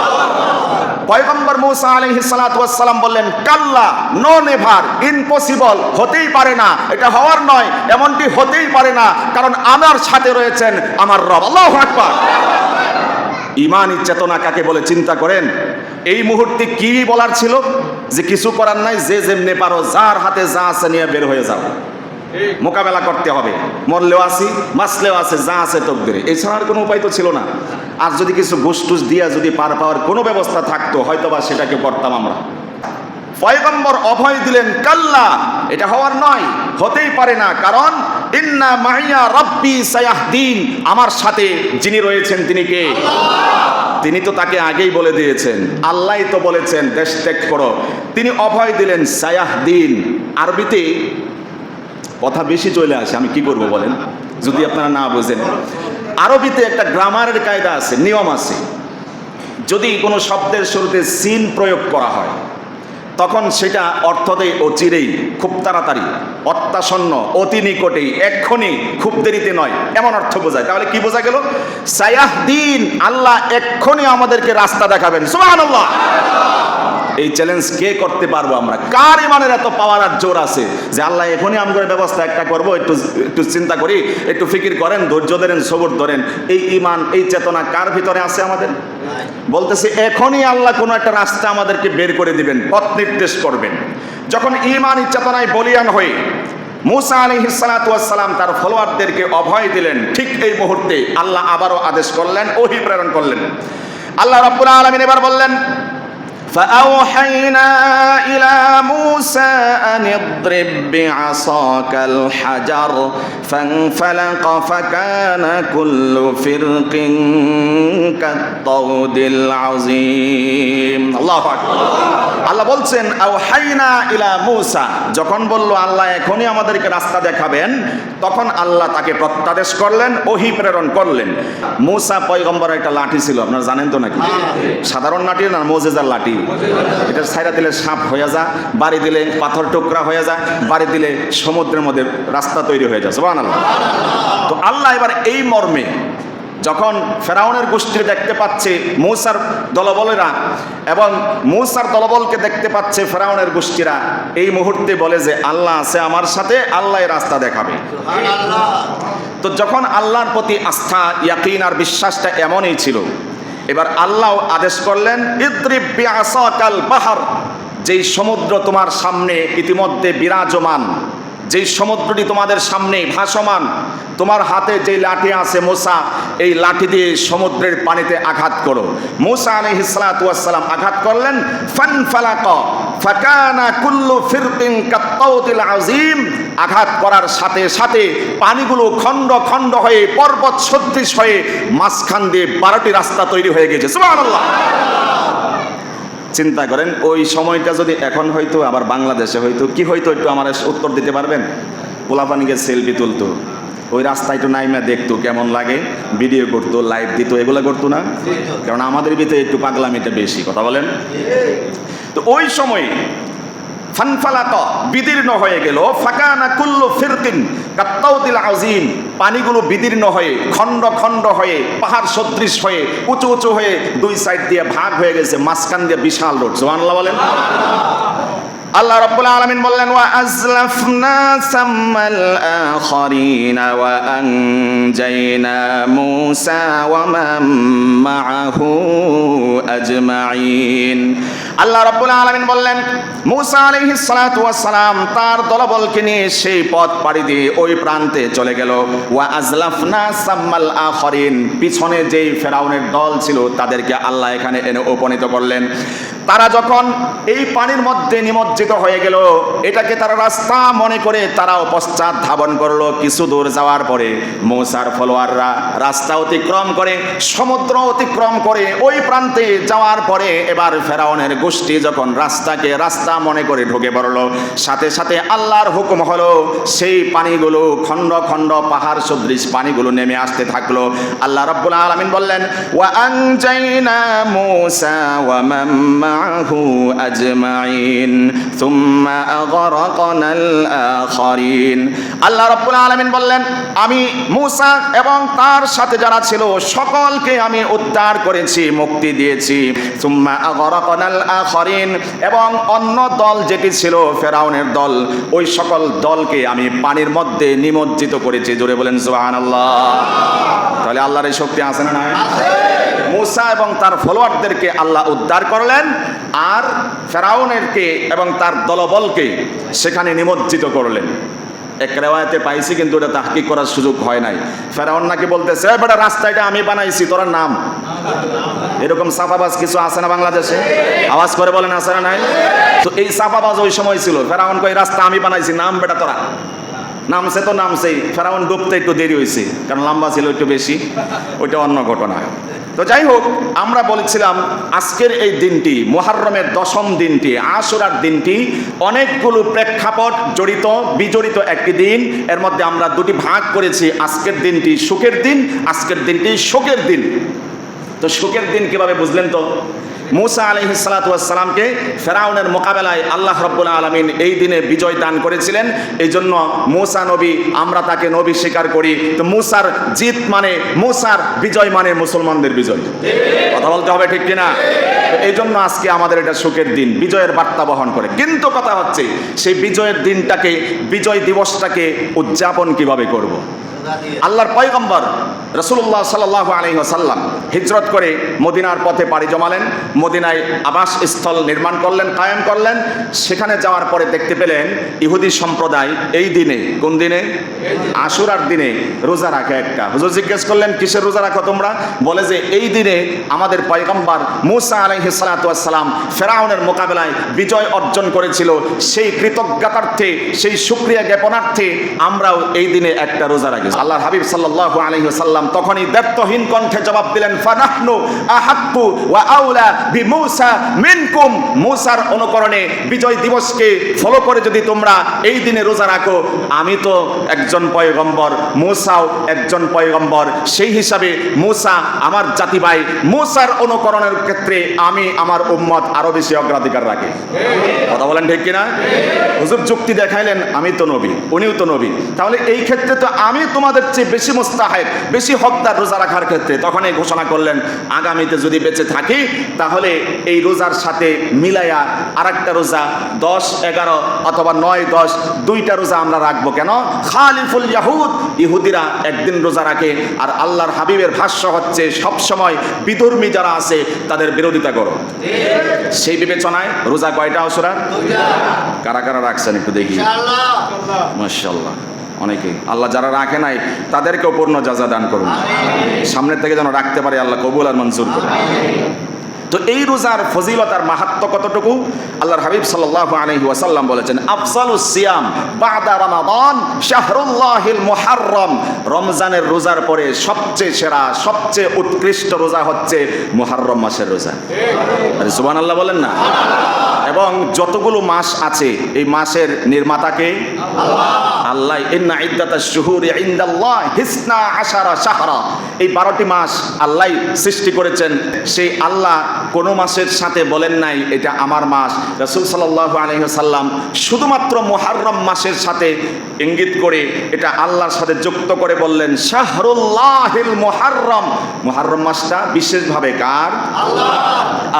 পয়গম্বর মূসা আলাইহিস সালাতু ওয়াস সালাম বললেন, কাল্লা, নো নেভার, ইম্পসিবল, হতেই পারে না, এটা হওয়ার নয়, এমনটি হতেই পারে না, কারণ আমার সাথে রয়েছেন আমার রব। আল্লাহু আকবার। ঈমানি চেতনা কাকে বলে চিন্তা করেন। এই মুহূর্তে কি বলার ছিল, যে কিছু করার নাই, যে যেমনে পারো যার হাতে যা আছে নিয়ে বের হয়ে যাও, মোকাবেলা করতে হবে, মরলেও আছি বাঁচলেও আছে, যা আছে তকদিরে, এছাড়া আর কোনো উপায় তো ছিল না। আর যদি কিছু ঘুষ টুস দিয়া যদি পার পাওয়ার কোনো ব্যবস্থা থাকতো, হয়তোবা সেটাকে করতাম আমরা। পয়গম্বর অভয় দিলেন, কাল্লা, এটা হওয়ার নয়, হতেই পারে না, কারণ ইন্না মাইয়া রাব্বি সায়াহদিন, আমার সাথে যিনি রয়েছেন তিনি কে? তিনি তো তাকে আগেই বলে দিয়েছেন, আল্লাহই তো বলেছেন দেশ ত্যাগ করো। তিনি অভয় দিলেন সায়াহদিন। আরবিতে কথা বেশি চলে আসে, আমি কি করব বলেন, যদি আপনারা না বোঝেন। আরবিতে একটা গ্রামারের কায়দা আছে, নিয়ম আছে। যদি কোনো শব্দের শুরুতে সিন প্রয়োগ করা হয়, তখন সেটা অর্থ দেয় অচিরেই, খুব তাড়াতাড়ি, অত্যাসন্ন, অতি নিকটেই, এক্ষুনি, খুব দেরিতে নয়, এমন অর্থ বোঝায়। তাহলে কি বোঝা গেল? সায়াহদিন, আল্লাহ এক্ষুনি আমাদেরকে রাস্তা দেখাবেন। সুবহানাল্লাহ। এই চ্যালেঞ্জ কে করতে পারবো আমরা? কার ইমানের এত পাওয়ার আর জোর আছে যে আল্লাহ এখনই আমাদের ব্যবস্থা একটা করবো? একটু চিন্তা করি, একটু ফিকির করেন, ধৈর্য ধরেন, সবর ধরেন। এই ইমান, এই চেতনা কার ভিতরে আছে আমাদের? বলতেছে এখনই আল্লাহ কোনো একটা রাস্তা আমাদেরকে বের করে দিবেন, পথ নির্দেশ করবেন। যখন ইমানি চেতনায় বলিয়ান হয়ে মূসা আলাইহিস সালাতু ওয়াস সালাম তার ফলোয়ারদেরকে অভয় দিলেন, ঠিক এই মুহূর্তে আল্লাহ আবারও আদেশ করলেন, ওহী প্রেরণ করলেন। আল্লাহ রাব্বুল আলামিন এবার বললেন, فأوحينا إلى موسى أن اضرب بعصاك الحجر فانفلق فكان كل فرق كالطود العظيم। الله أكبر। আল্লাহ বলছেন আওহাইনা ইলা মূসা, যখন বলল আল্লাহ এখনই আমাদেরকে রাস্তা দেখাবেন, তখন আল্লাহ তাকে প্রত্যাদেশ করলেন, ওহী প্রেরণ করলেন। মূসা পয়গম্বরের একটা লাঠি ছিল, আপনারা জানেন তো নাকি? সাধারণ লাঠি না, মুজিজার লাঠি। এটা ছাইরা দিলে সাপ হয়ে যায়, বাড়ি দিলে পাথর টুকরা হয়ে যায়, বাড়ি দিলে সমুদ্রের মধ্যে রাস্তা তৈরি হয়ে যায়। সুবহানাল্লাহ। তো আল্লাহ এবার এই মর্মে যখন ফেরাউনের গোষ্ঠী দেখতে পাচ্ছে মূসার দলবলেরা, এবং মূসার দলবলকে দেখতে পাচ্ছে ফেরাউনের গোষ্ঠীরা, এই মুহূর্তে বলে যে আল্লাহ আছে আমার সাথে, আল্লাহ রাস্তা দেখাবে। তো যখন আল্লাহর প্রতি আস্থা, ইয়াকিন আর বিশ্বাসটা এমনই ছিল, এবার আল্লাহ আদেশ করলেন, ইদ্রিব বিআসাকাল বাহর, যেই সমুদ্র তোমার সামনে ইতিমধ্যে বিরাজমান, যেই সমুদ্রটি তোমাদের সামনে ভাসমান, তোমার হাতে যেই লাঠি আছে মূসা, এই লাঠি দিয়ে সমুদ্রের পানিতে আঘাত করো। মূসা আলাইহিস সালাতু ওয়াস সালাম আঘাত করলেন, ফানফালাকা ফাকানা কুল্লু ফিরকিন কাত্তাউদিল আযীম, আঘাত করার সাথে সাথে পানিগুলো খণ্ড খণ্ড হয়ে পর্বত সদৃশ হয়ে মাঝখান দিয়ে 12টি রাস্তা তৈরি হয়ে গেছে। সুবহানাল্লাহ। চিন্তা করেন ওই সময়টা যদি এখন হয়তো আবার বাংলাদেশে হয়তো কি হয়তো, একটু আমার উত্তর দিতে পারবেন? পোলাপানিকে সেলফি তুলতো, ওই রাস্তায় একটু নাইমা দেখতো কেমন লাগে, ভিডিও করতো, লাইভ দিত, এগুলো করতো না? কারণ আমাদের ভিতরে একটু পাগলামিটা বেশি, কথা বলেন। তো ওই সময় ফানফালাকা, বিদীর্ণ হয়ে গেল, ফাকানা কুল্লু ফিরকিন কাত্তাউদিল আযীম, পানিগুলো বিদীর্ণ হয়ে খণ্ড খণ্ড হয়ে পাহাড় সদৃশ হয়ে উঁচু উঁচু হয়ে দুই সাইড দিয়ে ভাগ হয়ে গেছে, মাঝখান দিয়ে বিশাল রোড। সুবহানাল্লাহ বলেন। আল্লাহ রাব্বুল আলামিন বললেন, ওয়া আজলাফনা সাম্মাল আখিরিনা ওয়া আনজাইনা মূসা ওয়া মান মাআহু আজমাইন। আল্লাহ রাব্বুল আলামিন বললেন, মূসা আলাইহিস সালাতু ওয়াস সালাম তার দলবলকে নিয়ে সেই পথ পাড়ি দিয়ে ওই প্রান্তে চলে গেল। ওয়া আজলাফনা সাম্মাল আখিরিন, পিছনে যেই ফেরাউনের দল ছিল তাদেরকে আল্লাহ এখানে এনে উপনীত করলেন। তারা যখন এই পানির মধ্যে নিমজ্জিত হয়ে গেল, এটাকে তারা রাস্তা মনে করে তারাও পশ্চাৎ ধাবন করলো। কিছু দূর যাওয়ার পরে মূসার ফলোয়াররা রাস্তা অতিক্রম করে, সমুদ্র অতিক্রম করে ওই প্রান্তে যাওয়ার পরে এবার ফেরাউনের গোষ্ঠী যখন রাস্তাকে রাস্তা মনে করে ঢুকে পড়লো, সাথে সাথে আল্লাহর হুকুম হলো সেই পানিগুলো খণ্ড খণ্ড পাহাড় সদৃশ পানিগুলো নেমে আসতে থাকলো। আল্লাহ রাব্বুল আলামিন বললেন, ওয়া আনজাইনা মূসা ওয়া মান মা'হু আজমাইন সুম্মা আগরাকনাল আখারিন। আল্লাহ রাব্বুল আলামিন বললেন, আমি মূসা এবং তার সাথে যারা ছিল সকলকে আমি উদ্ধার করেছি, মুক্তি দিয়েছি। সুম্মা আগরাকনাল আখারিন, এবং অন্য দল যেটি ছিল ফেরাউনের দল, ওই সকল দলকে আমি পানির মধ্যে নিমজ্জিত করেছি। জোরে বলেন সুবহানাল্লাহ। তাহলে আল্লাহর এই শক্তি আছে না নাই? মূসা এবং তার ফলোয়ারদেরকে আল্লাহ উদ্ধার করলেন, আর ফেরাউনেরকে এবং তার দলবলকে সেখানে নিমজ্জিত করলেন। এক রেওয়ায়েতে পাইছি, কিন্তু ওটা তাহকিক করার সুযোগ হয় নাই। ফেরাউন নাকি বলতেছে, বেটা রাস্তাটা আমি বানাইছি, তোর নাম। এরকম সাফাবাজ কিছু আছে না বাংলাদেশে? আওয়াজ করে বলেন আছে না নাই? তো এই সাফাবাজ ওই সময় ছিল। ফেরাউন কই রাস্তা আমি বানাইছি, নাম বেটা তোরা। নামছে তো নামছেই, ফেরাউন ডুবতে একটু দেরি হয়েছে, কারণ লম্বা ছিল একটু বেশি, ওইটা অন্য ঘটনা। তো যাই হোক, আমরা বলেছিলাম আজকের এই দিনটি, মুহররমের 10ম দিনটি, আশুরার দিনটি, অনেকগুলো প্রেক্ষাপট জড়িত বিজড়িত একটি দিন। এর মধ্যে আমরা দুটি ভাগ করেছি। আজকের দিনটি সুখের দিন, আজকের দিনটি শোকের দিন। তো শোকের দিন কিভাবে বুঝলেন? তো মূসা আলাইহিস সালাতু ওয়াস সালামকে ফেরাউনের মোকাবেলায় আল্লাহ রাব্বুল আলামিন এই দিনে বিজয় দান করেছিলেন। এই জন্য মূসা নবী, আমরা তাকে নবী স্বীকার করি। তো মূসার জিত মানে, মূসার বিজয় মানে মুসলমানদের বিজয়। কথা বলতে হবে, ঠিক কিনা? এই জন্য আজকে আমাদের এটা সুখের দিন, বিজয়ের বার্তা বহন করে। কিন্তু কথা হচ্ছে, সেই বিজয়ের দিনটাকে, বিজয় দিবসটাকে উদযাপন কিভাবে করব? আল্লাহর পয়গম্বর রাসূলুল্লাহ সাল্লাল্লাহু আলাইহি ওয়াসাল্লাম হিজরত করে মদিনার পথে পাড়ি জমালেন, মদিনায় আবাসস্থল নির্মাণ করলেন, কায়েম করলেন। সেখানে যাওয়ার পরে দেখতে পেলেন ইহুদি সম্প্রদায় এই দিনে, কোন দিনে? আশুরার দিনে রোজা রাখে একটা। হুজুর জিজ্ঞেস করলেন, কিসের রোজা রাখো তোমরা? বলে যে এই দিনে আমাদের পয়গম্বর মূসা আলাইহিস সালাতু ওয়াস সালাম ফেরাউনের মোকাবেলায় বিজয় অর্জন করেছিল, সেই কৃতজ্ঞতার্থে, সেই শুকরিয়া জ্ঞাপনার্থে আমরাও এই দিনে একটা রোজা রাখি। আল্লাহর হাবিব সাল্লাল্লাহু আলাইহি ওয়াসাল্লাম তখনই দ্ব্যর্থহীন কণ্ঠে জবাব দিলেন, ফানাহনু আহাক্কু ওয়া আউলা বিমূসা মিনকুম। মূসার অনুকরণে বিজয় দিবসকে ফলো করে যদি তোমরা এই দিনে রোজা রাখো, আমি তো একজন পয়গম্বর, মূসাও একজন পয়গম্বর, সেই হিসাবে মূসা আমার জাতি ভাই, মূসার অনুকরণের ক্ষেত্রে আমি আমার উম্মত আরো বেশি অগ্রাধিকার রাখি। কথা বলেন ঠিক কিনা? হুজুর যুক্তি দেখাইলেন, আমি তো নবী, উনিও তো নবী, তাহলে এই ক্ষেত্রে তো আমি তোমাদের চেয়ে বেশি মুস্তাহিক, বেশি হকদার রোজা রাখার ক্ষেত্রে। তখন এই ঘোষণা করলেন, আগামীতে যদি বেঁচে থাকি তাহলে এই রোজার সাথে মিলাইয়া আরেকটা রোজা 10, 11 অথবা 9, 10 দুইটা রোজা আমরা রাখবো। কেন? খালিফুল ইয়াহুদ, ইহুদিরা একদিন রোজা রাখে, আর আল্লাহর হাবিবের ভাষ্য হচ্ছে সবসময় বিধর্মী যারা আছে তাদের বিরোধিতা করো। সেই বিবেচনায় রোজা কয়টা আশুরার? কারা কারা রাখছেন একটু দেখি। মাশাআল্লাহ, অনেকেই। আল্লাহ যারা রাখে নাই তাদেরকেও পূর্ণ জাযা দান করুন, সামনের থেকে যেন রাখতে পারে আল্লাহ কবুল আর মঞ্জুর করুন। তো এই রোজার ফজিলত আর মাহাত্ম্য কতটুকু? আল্লাহর হাবিব সাল্লাল্লাহু আলাইহি ওয়াসাল্লাম বলেছেন, আফজালুস সিয়াম বাদা রমাদান শাহরুল্লাহিল মুহাররম। রমজানের রোজার পরে সবচেয়ে সেরা, সবচেয়ে উৎকৃষ্ট রোজা হচ্ছে মুহররম মাসের রোজা। আরে সুবহানাল্লাহ বলেন না? এবং যতগুলো মাস আছে এই মাসের নির্মাতাকে আল্লাহ। ইন্না ইদ্দাতাশ শুহুরি ইনদাল্লাহ 12 শাহরা। এই 12টি মাস আল্লাহ সৃষ্টি করেছেন। সেই আল্লাহ কোন মাসের সাথে বলেন নাই এটা আমার মাস। রাসূল সাল্লাল্লাহু আলাইহি ওয়াসাল্লাম শুধুমাত্র মুহররম মাসের সাথে ইঙ্গিত করে এটা আল্লাহর সাথে যুক্ত করে বললেন শাহরুল্লাহিল মুহররম। মুহররম মাসটা বিশেষভাবে কার?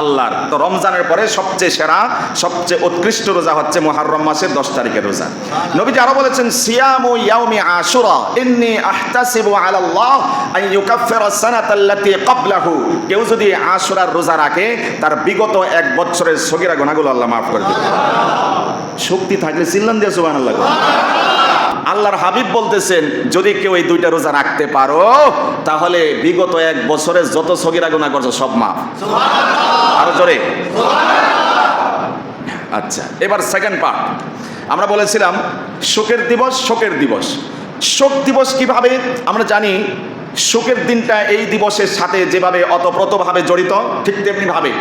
আল্লাহর। তো রমজানের পরে সবচেয়ে সেরা, সবচেয়ে উৎকৃষ্ট রোজা হচ্ছে মুহররম মাসের 10 তারিখের রোজা। নবীজি আরো বলেছেন, সিয়ামু ইয়াউমি আশুরা ইন্নী আহতাসিবু আলাল্লাহ আন ইউকাফফিরা সানাতাল্লাতী ক্বাবলাহু। কেউ যদি আশুরার রোজা রাখে তার বিগত 1 বছরের সগীরা গুনাহগুলো আল্লাহ মাফ করে দিবেন। শক্তি থাকলে চিল্লান দিয়ে সুবহানাল্লাহ। আল্লাহর হাবিব বলতেছেন যদি কেউ এই দুইটা রোজা রাখতে পারো তাহলে বিগত 1 বছরে যত সগীরা গুনাহ করছো সব মাফ। আরো জোরে। আচ্ছা, এবার সেকেন্ড পার্ট। আমরা বলেছিলাম শোকের দিবস। শোকের দিবস, শোক দিবস কিভাবে? আমরা জানি শোকের দিনটা এই দিবসের সাথে যেভাবে অতপ্রতভাবে জড়িত, ঠিক তেমনিভাবে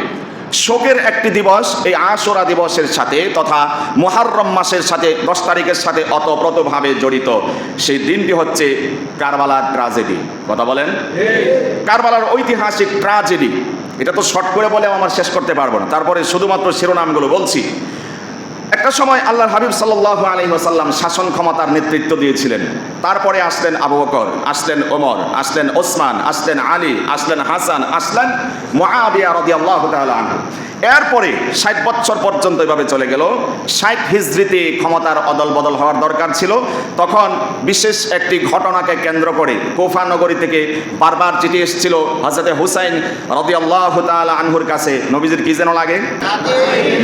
শোকের একটি দিবস এই আশুরা দিবসের সাথে তথা মুহররম মাসের সাথে 10 তারিখের সাথে অতপ্রতভাবে জড়িত। সেই দিনটি হচ্ছে কারবালার ট্র্যাজেডি। কথা বলেন, কারবালার ঐতিহাসিক ট্র্যাজেডি। এটা তো শর্ট করে বলে আমার শেষ করতে পারবো না, তারপরে শুধুমাত্র শিরোনামগুলো বলছি। একটা সময় আল্লাহর হাবিব সাল্লাল্লাহু আলাইহি ওয়াসাল্লাম শাসন ক্ষমতার নেতৃত্ব দিয়েছিলেন। তারপরে আসলেন আবু বকর, আসলেন ওমর, আসলেন ওসমান, আসলেন আলী, আসলেন হাসান, আসলেন মুআবিয়া রাদিয়াল্লাহু তাআলা আনহু। এরপরে 60 বছর পর্যন্ত এভাবে চলে গেল। 60 হিজরিতে ক্ষমতার অদল বদল হওয়ার দরকার ছিল। তখন বিশেষ একটি ঘটনাকে কেন্দ্র করে কুফা নগরী থেকে বারবার চিঠি এসেছিল হযরতে হুসাইন রাদিয়াল্লাহু তাআলা আনহুর কাছে। নবীজির কি যেন লাগে?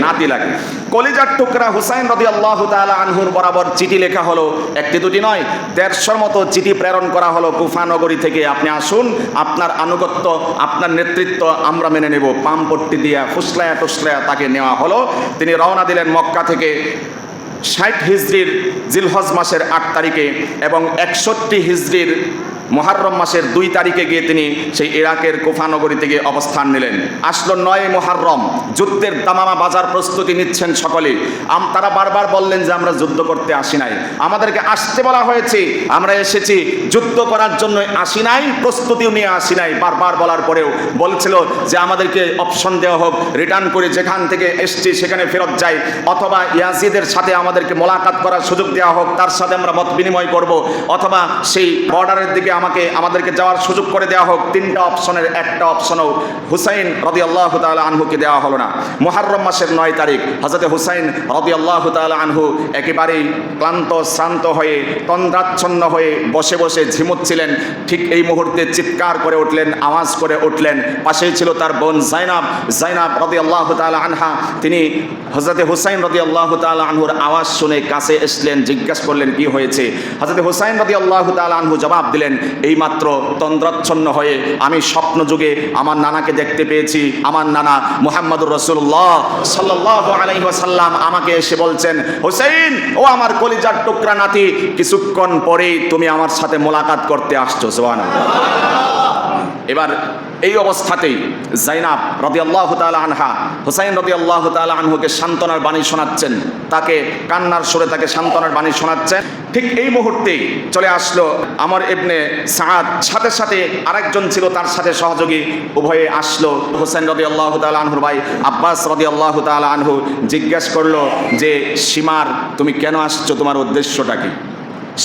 নাতি লাগে। কলিজার টুকরা হুসাইন রাদিয়াল্লাহু তাআলা আনহুর বরাবর চিঠি লেখা হলো। একটি দুটি নয়, 150 মতো চিঠি প্রেরণ করা হলো কুফা নগরী থেকে। আপনি আসুন, আপনার আনুগত্য, আপনার নেতৃত্ব আমরা মেনে নেব। পামপট্টি দিয়া ফুসলায়া টুসলায়া তাকে নেওয়া হলো। তিনি রওনা দিলেন মক্কা থেকে 60 হিজরির জিলহজ মাসের 8 তারিখে এবং 61 হিজরির মুহররম মাসের 2 তারিখে গিয়ে তিনি সেই ইরাকের কুফা নগরী থেকে অবস্থান নিলেন। আসলো 9 মুহররম। যুদ্ধের দামামা বাজার প্রস্তুতি নিচ্ছেন সকলে। তারা বারবার বললেন যে আমরা যুদ্ধ করতে আসি নাই, আমাদেরকে আসতে বলা হয়েছে, আমরা এসেছি যুদ্ধ করার জন্য আসি নাই, প্রস্তুতিও নিয়ে আসি নাই। বারবার বলার পরেও বলছিল যে আমাদেরকে অপশন দেওয়া হোক, রিটার্ন করে যেখান থেকে এসছি সেখানে ফেরত যাই, অথবা ইয়াজিদের সাথে আমাদেরকে মোলাকাত করার সুযোগ দেওয়া হোক, তার সাথে আমরা মত বিনিময় করব, অথবা সেই বর্ডারের দিকে আমাদেরকে যাওয়ার সুযোগ করে দেওয়া হোক। 3টা অপশনের একটা অপশনও হুসাইন রাদিয়াল্লাহু তাআলা আনহুকে দেওয়া হলো না। মুহররম মাসের 9 তারিখ হযরতে হুসাইন রাদিয়াল্লাহু তাআলা আনহু একেবারেই ক্লান্ত শ্রান্ত হয়ে তন্দ্রাচ্ছন্ন হয়ে বসে বসে ঝিমুচ্ছিলেন। ঠিক এই মুহূর্তে চিৎকার করে উঠলেন, আওয়াজ করে উঠলেন। পাশেই ছিল তার বোন জাইনাব। জাইনাব রাদিয়াল্লাহু তাআলা আনহা, তিনি হযরতে হুসাইন রাদিয়াল্লাহু তাআলা আনহুর আওয়াজ শুনে কাছে এসলেন, জিজ্ঞাসা করলেন কি হয়েছে। হযরতে হুসাইন রাদিয়াল্লাহু তাআলা আনহু জবাব দিলেন, এইমাত্র তন্দ্রাচ্ছন্ন হয়ে আমি স্বপ্ন যুগে আমার নানাকে দেখতে পেয়েছি। আমার নানা মুহাম্মদুর রাসূলুল্লাহ সাল্লাল্লাহু আলাইহি ওয়াসাল্লাম আমাকে এসে বলছেন, হুসাইন ও আমার কলিজার টুকরা নাতি, কিছুক্ষণ পরেই তুমি আমার সাথে মোলাকাত করতে আসছো। সুবহানাল্লাহ। এবার এই অবস্থাতেই জাইনাব রাদিয়াল্লাহু তাআলা আনহা হুসাইন রাদিয়াল্লাহু তাআলা আনহুকে সান্ত্বনার বাণী শোনাচ্ছেন, তাকে কান্নার সুরে তাকে সান্ত্বনার বাণী শোনাচ্ছেন। ঠিক এই মুহূর্তেই চলে আসলো আমর ইবনে সাআদ, সাথে সাথে আরেকজন ছিল তার সাথে সহযোগী, উভয়ে আসলো। হুসাইন রাদিয়াল্লাহু তাআলা আনহুর ভাই আব্বাস রাদিয়াল্লাহু তাআলা আনহু জিজ্ঞেস করলো যে সীমার তুমি কেন আসছো, তোমার উদ্দেশ্যটা কি?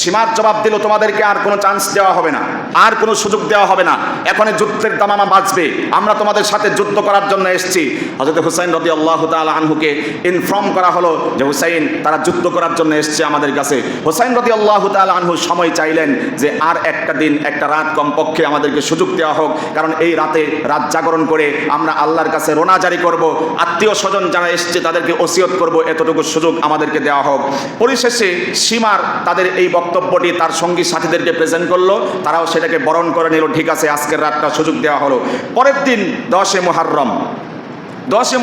সীমার জবাব দিল, তোমাদেরকে আর কোনো চান্স দেওয়া হবে না, আর কোনো সুযোগ দেওয়া হবে না, এখন যুদ্ধের দামামা বাজবে, আমরা তোমাদের সাথে যুদ্ধ করার জন্য এসেছি। হযরত হুসাইন রাদিয়াল্লাহু তাআলা আনহুকে ইনফর্ম করা হলো যে হুসাইন তারা যুদ্ধ করার জন্য এসেছে আমাদের কাছে। হুসাইন রাদিয়াল্লাহু তাআলা আনহু সময় চাইলেন যে আর একটা দিন, একটা রাত কমপক্ষে আমাদেরকে সুযোগ দেওয়া হোক, কারণ এই রাতে রাত জাগরণ করে আমরা আল্লাহর কাছে রোনা জারি করব, আত্মীয় স্বজন যারা এসেছে তাদেরকে ওসিয়ত করব, এতটুকু সুযোগ আমাদেরকে দেওয়া হোক। পরিশেষে সীমার তাদের এই বক্তব্যটি তার সঙ্গী সাথীদেরকে প্রেজেন্ট করলো, তারাও সেটাকে বরণ করে নিল। ঠিক আছে, আজকের রাতটা সুযোগ দেওয়া হলো। পরের দিন 10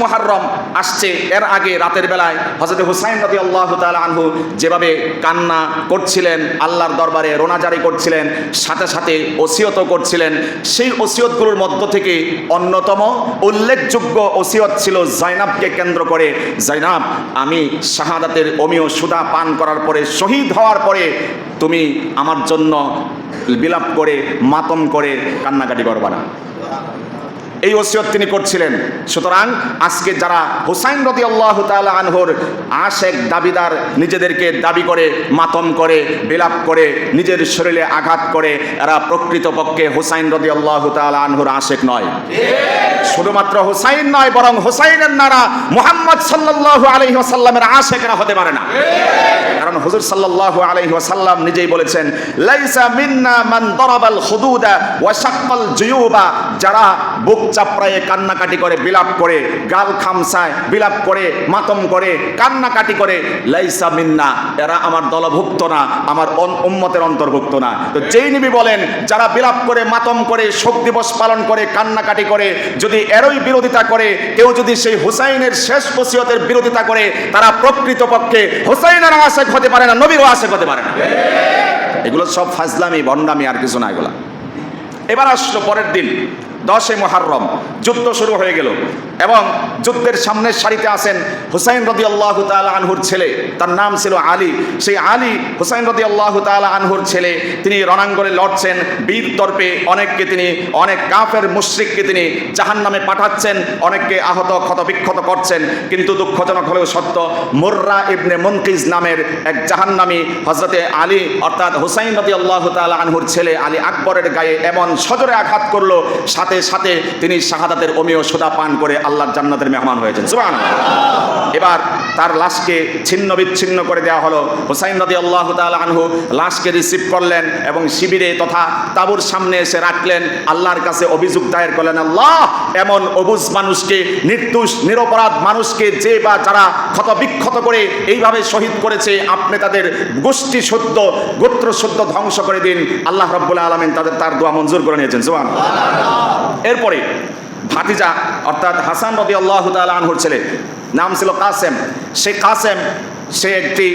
মুহররম আসছে। এর আগে রাতের বেলায় হযরত হুসাইন রাদিয়াল্লাহু তাআলা আনহু যেভাবে কান্না করছিলেন, আল্লাহর দরবারে রোনা জারি করছিলেন, সাথে সাথে ওসিয়ত করছিলেন, সেই ওসিয়তগুলোর মধ্য থেকে অন্যতম উল্লেখযোগ্য ওসিয়ত ছিল জাইনাবকে কেন্দ্র করে। জাইনাব, আমি শাহাদাতের অমীয় সুধা পান করার পরে, শহীদ হওয়ার পরে তুমি আমার জন্য বিলাপ করে, মাতম করে কান্নাকাটি করবা না। এই ওসিয়ত তিনি করছিলেন। সুতরাং আজকে যারা হুসাইন রাদিয়াল্লাহু তাআলা আনহুর আশেক দাবিদার, নিজেদেরকে দাবি করে, মাতম করে, বিলাপ করে, নিজের শরীরে আঘাত করে, এরা প্রকৃতপক্ষে হুসাইন রাদিয়াল্লাহু তাআলা আনহুর আশেক নয়। শুধুমাত্র হুসাইন নয়, বরং হুসাইনের নারা মুহাম্মদ সাল্লাল্লাহু আলাইহি ওয়াসাল্লামের আশেকরা হতে পারে না। কারণ হুজুর সাল্লাল্লাহু আলাইহি ওয়াসাল্লাম নিজেই বলেছেন, লাইসা মিন্না মান দারাবাল খুদুদা ওয়া শাক্কাল জুয়ুবা, যারা বুক চাপড়ায়ে কান্নাকাটি করে, বিলাপ করে, গাল খামসায় বিলাপ করে, মাতম করে, কান্নাকাটি করে, লাইসা মিন্না, এরা আমার দলভুক্ত না, আমার উম্মতের অন্তর্ভুক্ত না। তো যেই নবী বলেন যারা বিলাপ করে, মাতম করে, শোক দিবস পালন করে, কান্নাকাটি করে, যদি এরই বিরোধিতা করে, কেউ যদি সেই হুসাইনের শেষ ওসিয়তের বিরোধিতা করে, তারা প্রকৃতপক্ষে হুসাইনের আশিক হতে পারে না, নবীর আশিক হতে পারে না। এগুলো সব ফাজলামি, ভণ্ডামি, আর কিছু না এগুলা। এবার আসলো পরের দিন 10 মুহররম, যুদ্ধ শুরু হয়ে গেল এবং যুদ্ধের সামনের সারিতে আছেন হুসাইন রাদিয়াল্লাহু তাআলা আনহুর ছেলে, তার নাম ছিল আলী। সেই আলী হুসাইন রাদিয়াল্লাহু তাআলা আনহুর ছেলে, তিনি রণাঙ্গনে লড়ছেন, বীর তর্পে অনেককে তিনি, অনেক কাফের মুশরিককে তিনি জাহান্নামে পাঠাচ্ছেন, অনেককে আহত ক্ষত বিক্ষত করছেন। কিন্তু দুঃখজনক হলেও সত্য, মুররা ইবনে মুনকিজ নামের এক জাহান্নামী হযরতে আলী অর্থাৎ হুসাইন রাদিয়াল্লাহু তাআলা আনহুর ছেলে আলী আকবরের গায়ে এমন সজোরে আঘাত করলো, সাথে সাথে তিনি শাহাদাতের অমীয় সুধা পান করে আল্লাহর জান্নাতের মেহমান হয়েছেন। সুবহানাল্লাহ। এবার তার লাশকে ছিন্ন বিচ্ছিন্ন করে দেওয়া হলো। হুসাইন রাদিয়াল্লাহু তাআলা আনহু লাশকে রিসিভ করলেন এবং শিবিরে তথা তাঁবুর সামনে এসে রাখলেন, আল্লাহর কাছে অভিযোগ দায়ের করলেন, আল্লাহ, এমন অবুঝ মানুষকে, নির্দোষ নিরপরাধ মানুষকে যে বা যারা ক্ষত বিক্ষত করে এইভাবে শহীদ করেছে, আপনি তাদের গোষ্ঠী শুদ্ধ, গোত্র শুদ্ধ ধ্বংস করে দিন। আল্লাহ রাব্বুল আলামিন তার দোয়া মঞ্জুর করে নিয়েছেন। সুবহানাল্লাহ। এরপরে ভাতিজা অর্থাৎ হাসান রাদিয়াল্লাহু তাআলা আনহুর ছেলে, নাম ছিল কাসেম। সেই কাসেম সে একটি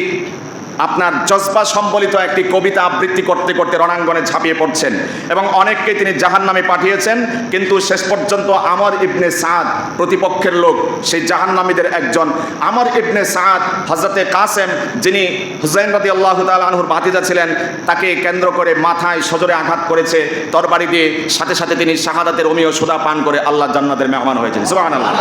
আপনার জজবা সম্বলিত একটি কবিতা আবৃত্তি করতে করতে রণাঙ্গনে ঝাঁপিয়ে পড়ছেন এবং অনেককে তিনি জাহান্নামে পাঠিয়েছেন। কিন্তু শেষ পর্যন্ত আমর ইবনে সাদ, প্রতিপক্ষের লোক, সেই জাহান্নামীদের একজন আমর ইবনে সাদ, হযরতে কাসেম যিনি হুসাইন রাদিয়াল্লাহু তাআলা আনহুর ভাতিজা ছিলেন, তাকে কেন্দ্র করে মাথায় সজোরে আঘাত করেছে তরবারি দিয়ে। সাথে সাথে তিনি শাহাদাতের অমীয় সুধা পান করে আল্লাহ জান্নাতের মেহমান হয়েছেন। সুবহানাল্লাহ।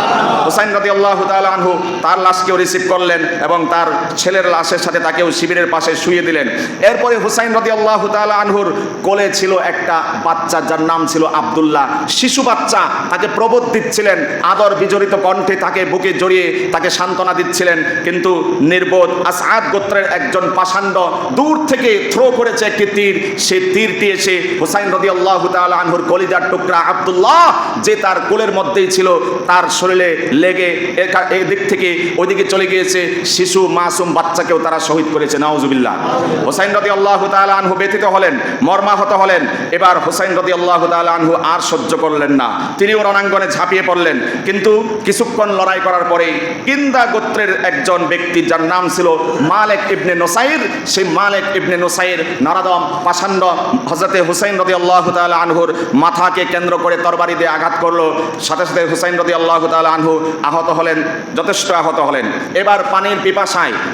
হুসাইন রাদিয়াল্লাহু তাআলা আনহু তার লাশকেও রিসিভ করলেন এবং তার ছেলের লাশের সাথে তাকেও শিবিরের পাশে শুয়ে দিলেন। এরপরে হুসাইন রাদিয়াল্লাহু তাআলা আনহুর কোলে ছিল একটা বাচ্চা, যার নাম ছিল আব্দুল্লাহ, শিশু বাচ্চা। তাকে প্রবোধ দিচ্ছিলেন, আদর বিজড়িত কণ্ঠে তাকে বুকে জড়িয়ে তাকে সান্ত্বনা দিচ্ছিলেন। কিন্তু নির্বোধ আসআদ গোত্রের একজন পাষাণ্ড দূর থেকে থ্রো করেছে একটি তীর। সেই তীরটি এসে হুসাইন রাদিয়াল্লাহু তাআলা আনহুর কলিজার টুকরা আব্দুল্লাহ, যে তার কোলের মধ্যেই ছিল, তার শরীরে লেগে এদিক থেকে ওইদিকে চলে গিয়েছে। শিশু মাসুম বাচ্চাকেও তারা শহীদ করেছে। নাউজুবিল্লাহ। হুসাইন রাদিয়াল্লাহু তাআলা আনহু ব্যথিত হলেন, মর্মাহত হলেন। এবার হুসাইন রাদিয়াল্লাহু তাআলা আনহু আর সহ্য করলেন না, তিনিও রণাঙ্গনে ঝাঁপিয়ে পড়লেন। কিন্তু কিছুক্ষণ লড়াই করার পরে কিন্দা গোত্রের একজন ব্যক্তি, যার নাম ছিল মালিক ইবনে নুসাইর, সেই মালিক ইবনে নুসাইর নরাদম পাষাণ্ড হযরতে হুসাইন রাদিয়াল্লাহু তাআলা আনহুর মাথাকে কেন্দ্র করে তরবারি দিয়ে আঘাত করলো। সাথে সাথে হুসাইন রাদিয়াল্লাহু তাআলা আনহু আহত হলেন, যথেষ্ট আহত হলেন। এবার পানির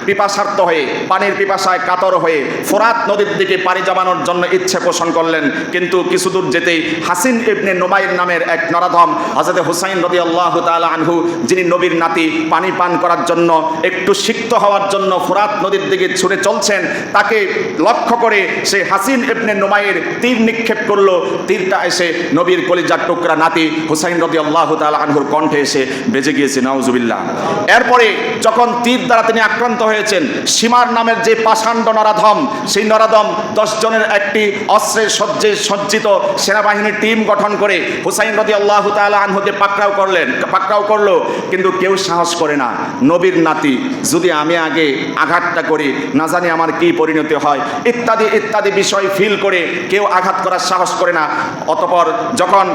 পিপাসার্ত হয়ে, পানির পিপাসায় কাতর হয়ে ফোরাত নদীর দিকে পাড়ি জমানোর জন্য ইচ্ছে পোষণ করলেন। কিন্তু কিছু দূর যেতেই হাসিন ইবনে নুমাইর নামের এক নরাধম হযরতে হুসাইন রাদিয়াল্লাহু তাআলা আনহু, যিনি নবীর নাতি, পানি পান করার জন্য, একটু সিক্ত হওয়ার জন্য ফোরাত নদীর দিকে ছুটে চলছেন। তাকে লক্ষ্য করে সেই হাসিন ইবনে নুমাইর তীর নিক্ষেপ করলো। তীরটা এসে নবীর কলিজার টুকরা নাতি হুসাইন রাদিয়াল্লাহু তাআলা আনহুর কণ্ঠে এসে বেজে গিয়েছে। নাউজুবিল্লাহ। এরপরে যখন তীর দ্বারা তিনি আক্রান্ত হয়েছেন, সীমার নামের যে পাষাণ্ড নরাধম, সেই নরাধম 10 জনের একটি অস্ত্রের সজ্জিত সেনাবাহিনীর টিম গঠন করে হুসাইন রাদিয়াল্লাহু তাআলা আনহুকে পাকড়াও করলো। কিন্তু কেউ সাহস করে না, নবীর নাতি, যদি আমি আগে আঘাতটা করি, না জানি আমার কি পরিণতি হয়, ইত্যাদি ইত্যাদি বিষয় ফিল করে কেউ আঘাত করার সাহস করে না। অতঃপর যখন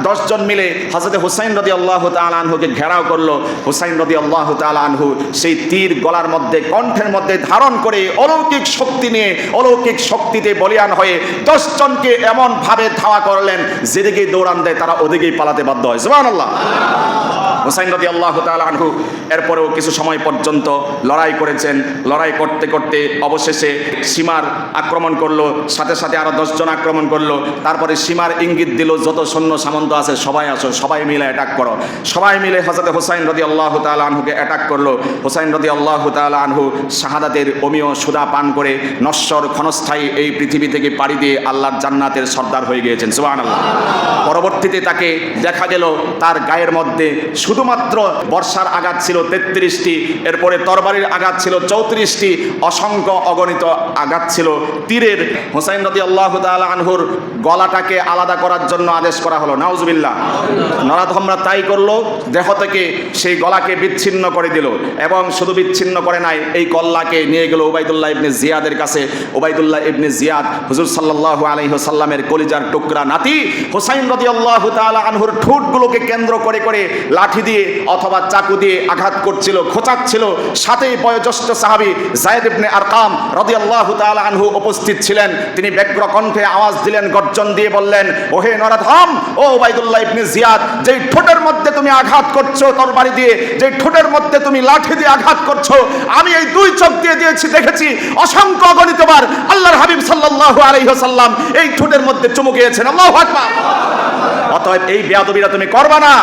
10 জন মিলে হযরতে হুসাইন রাদিয়াল্লাহু তাআলা আনহুকে ঘেরাও করলো, হুসাইন রাদিয়াল্লাহু তাআলা আনহু সেই তীর গলার মধ্যে, কণ্ঠের মধ্যে ধারণ করে অলৌকিক শক্তি নিয়ে, অলৌকিক শক্তিতে বলিয়ান হয়ে 10 জনকে এমন ভাবে ধাওয়া করলেন, যেদিকেই দৌড়ান দেয় তারা ওদিকেই পালাতে বাধ্য হয়। সুবহানাল্লাহ। হুসাইন রাদিয়াল্লাহু তাআলা আনহু এরপরেও কিছু সময় পর্যন্ত লড়াই করেছেন। লড়াই করতে করতে অবশেষে সীমার আক্রমণ করলো, সাথে সাথে আরো 10 জন আক্রমণ করলো। তারপরে সীমার ইঙ্গিত দিল, যত সৈন্য সামন্ত আছে সবাই আসো, সবাই মিলে অ্যাটাক করো। সবাই মিলে হযরত হুসাইন রাদিয়াল্লাহু তাআলা আনহুকে অ্যাটাক করলো। হুসাইন রাদিয়াল্লাহু তাআলা আনহু শাহাদাতের অমীয় সুধা পান করে নশ্বর ক্ষণস্থায়ী এই পৃথিবী থেকে পাড়ি দিয়ে আল্লাহর জান্নাতের সর্দার হয়ে গিয়েছেন। সুবহানাল্লাহ। পরবর্তীতে তাকে দেখা গেল তার গায়ের মধ্যে শুধু শুধুমাত্র বর্ষার আঘাত ছিল 33টি, এরপরে তরবারির আঘাত ছিল 34টি, অসংখ্য অগণিত আঘাত ছিল তীরের। হুসাইন রাদিয়াল্লাহু তাআলা আনহুর গলাটাকে আলাদা করার জন্য আদেশ করা হলো, নাউজুবিল্লাহ। নরাধমরা তাই করলো, দেহ থেকে সেই গলাকে বিচ্ছিন্ন করে দিল, এবং শুধু বিচ্ছিন্ন করে নাই, এই কল্লাকে নিয়ে গেল উবাইদুল্লাহ ইবনে জিয়াদের কাছে। উবাইদুল্লাহ ইবনে জিয়াদ হুজুর সাল্লাল্লাহু আলাইহি ওয়াসাল্লামের কলিজার টুকরা নাতি হুসাইন রাদিয়াল্লাহু তাআলা আনহুর ঠোঁটগুলোকে কেন্দ্র করে করে লাঠি দিয়ে অথবা চাকু দিয়ে আঘাত করছিল, খোঁচাচ্ছিল। সাথেই বয়োজ্যেষ্ঠ সাহাবী যায়েদ ইবনে আরকাম রাদিয়াল্লাহু তাআলা আনহু উপস্থিত ছিলেন। তিনি ব্যগ্র কণ্ঠে আওয়াজ দিলেন, গর্জন দিয়ে বললেন, ওহে নরাধম, ও উবাইদুল্লাহ ইবনে জিয়াদ, যেই ঠোঁটের মধ্যে তুমি আঘাত করছো তরবারি দিয়ে, যেই ঠোঁটের মধ্যে তুমি লাঠি দিয়ে আঘাত করছো, আমি এই দুই চোখ দিয়ে দেখেছি অসংখ্য অগণিতবার আল্লাহর হাবিব সাল্লাল্লাহু আলাইহি ওয়াসাল্লাম এই ঠোঁটের মধ্যে চুমু খেয়েছেন। আল্লাহু আকবার। অতএব এই বেয়াদবিরা তুমি করবা না,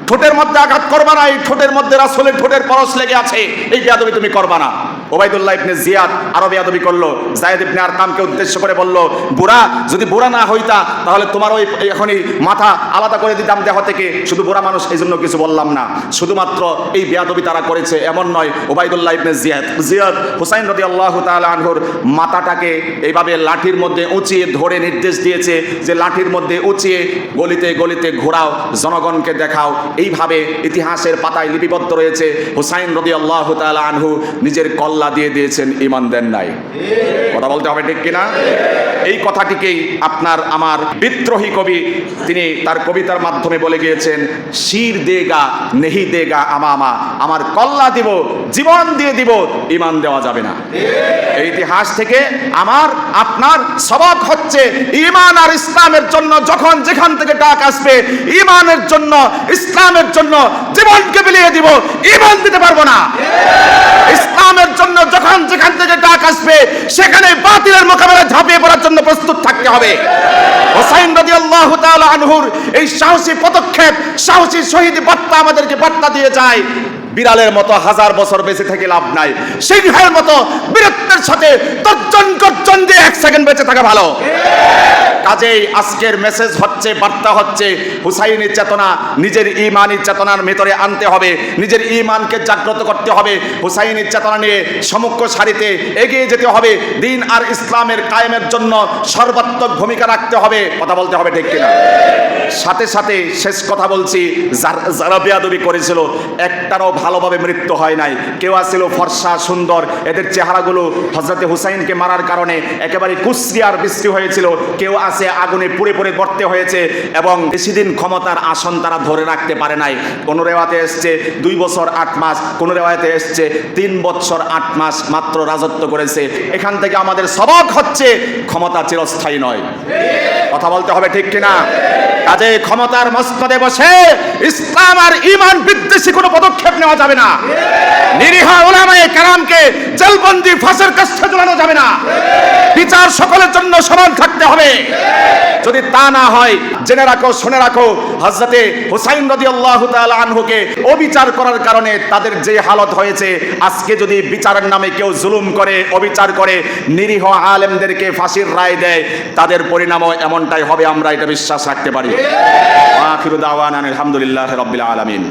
ঠোঁটের মধ্যে আঘাত করবা না, এই ঠোঁটের মধ্যে রাসূলের ঠোঁটের পরশ লেগে আছে, এই বেয়াদবি তুমি করবা না। উবাইদুল্লাহ ইবনে জিয়াদ আরো বেয়াদবি করলো, যায়েদ ইবনে আরকামকে উদ্দেশ্য করে বলল, বুড়া, যদি বুড়া না হইতা তাহলে তোমার ওই এখনই মাথা আলাদা করে দিতাম দেহ থেকে, শুধু বুড়া মানুষ এই জন্য কিছু বললাম না। শুধুমাত্র এই বেয়াদবি তারা করেছে এমন নয়, উবাইদুল্লাহ ইবনে জিয়াদ হুসাইন রাদিয়াল্লাহু তাআলা আনহুর মাথাটাকে এইভাবে লাঠির মধ্যে উঁচিয়ে ধরে নির্দেশ দিয়েছে যে লাঠির মধ্যে উঁচিয়ে গলিতে গলিতে ঘোরাও, জনগণকে দেখাও। এইভাবে ইতিহাসের পাতায় লিপিবদ্ধ রয়েছে হুসাইন রাদিয়াল্লাহু তাআলা আনহু নিজের কল্লা দিয়ে দিয়েছেন, ঈমান দেন নাই। কথা বলতে হবে ঠিক কিনা? এই কথাটিকেই আপনার আমার বিদ্রোহী কবি তিনি তার কবিতার মাধ্যমে বলে গিয়েছেন, শির দেগা নেহি দেগা আমামা, আমার কল্লা দিব, জীবন দিয়ে দিব, ঈমান দেওয়া যাবে না। এই ইতিহাস থেকে আমার আপনার সবক হচ্ছে, ঈমান আর ইসলামের জন্য যখন যেখান থেকে ডাক আসবে, ঈমানের জন্য ইসলামের জন্য জীবনকে বিলিয়ে দিব, ঈমান দিতে পারবো না। ইসলামের জন্য যখন যেখান থেকে ডাক আসবে সেখানে বাতিলের মোকাবেলায় ঝাঁপিয়ে পড়ার জন্য প্রস্তুত থাকতে হবে। হুসাইন রাদিয়াল্লাহু তাআলা আনহুর এই সাহসী পদক্ষেপ, সাহসী শহীদ বার্তা আমাদেরকে বার্তা দিয়ে যায়, বিড়ালের মতো হাজার বছর বেঁচে থেকে লাভ নাই, সিংহের মতো বীরত্বের সাথে গর্জন দিয়ে 1 সেকেন্ড বেঁচে থাকা ভালো। কাজেই আজকের মেসেজ হচ্ছে, বার্তা হচ্ছে, হুসাইনি চেতনা নিজের ঈমানি চেতনার ভিতরে আনতে হবে, নিজের ঈমানকে জাগ্রত করতে হবে, হুসাইনি চেতনা নিয়ে সমুখ্য সারিতে এগিয়ে যেতে হবে, দ্বীন আর ইসলামের কায়েমের জন্য সর্বাত্মক ভূমিকা রাখতে হবে। কথা বলতে হবে ঠিক কিনা? সাথে সাথে শেষ কথা বলছি, যারা বেয়াদবি করেছিল একটারও ভালোভাবে মৃত্যু হয় নাই। কেউ আসছিল ফর্সা সুন্দর, এদের চেহারাগুলো হযরতে হুসাইনকে মারার কারণে একেবারে কুশ্রী আর বিশ্রী হয়েছিল। কেউ আছে আগুনে পুড়ে পুড়ে গর্তে হয়েছে, এবং বেশি দিন ক্ষমতার আসন তারা ধরে রাখতে পারে নাই। কোন রেওয়াতে এসছে 2 বছর 8 মাস, কোন রেওয়াতে এসছে 3 বছর 8 মাস মাত্র রাজত্ব করেছে। এখান থেকে আমাদের সবক হচ্ছে, ক্ষমতা চিরস্থায়ী নয়। কথা বলতে হবে ঠিক কিনা? কাজে ক্ষমতার মস্তদে বসে ইসলাম আর ঈমান বিদ্বেষী কোনো পদক্ষেপ নেওয়া যাবে না। নিরীহ উলামায়ে কেরামকে জেলবন্দি ফাঁসের কাষ্ঠে ঝুলানো যাবে না। বিচার সকলের জন্য সমান থাকতে হবে। যদি তা না হয়, জেনে রাখো, শুনে রাখো, হযরতে হুসাইন রাদিয়াল্লাহু তাআলা আনহুকে অবিচার করার কারণে তাদের যে হালত হয়েছে, আজকে যদি বিচারের নামে কেউ জুলুম করে, অবিচার করে, নিরীহ আলেমদেরকে ফাঁসির রায় দেয়, তাদের পরিণামও এমনটাই হবে, আমরা এটা বিশ্বাস রাখতে পারি। আখিরু দাওয়ানা আলহামদুলিল্লাহি রাব্বিল আলামিন।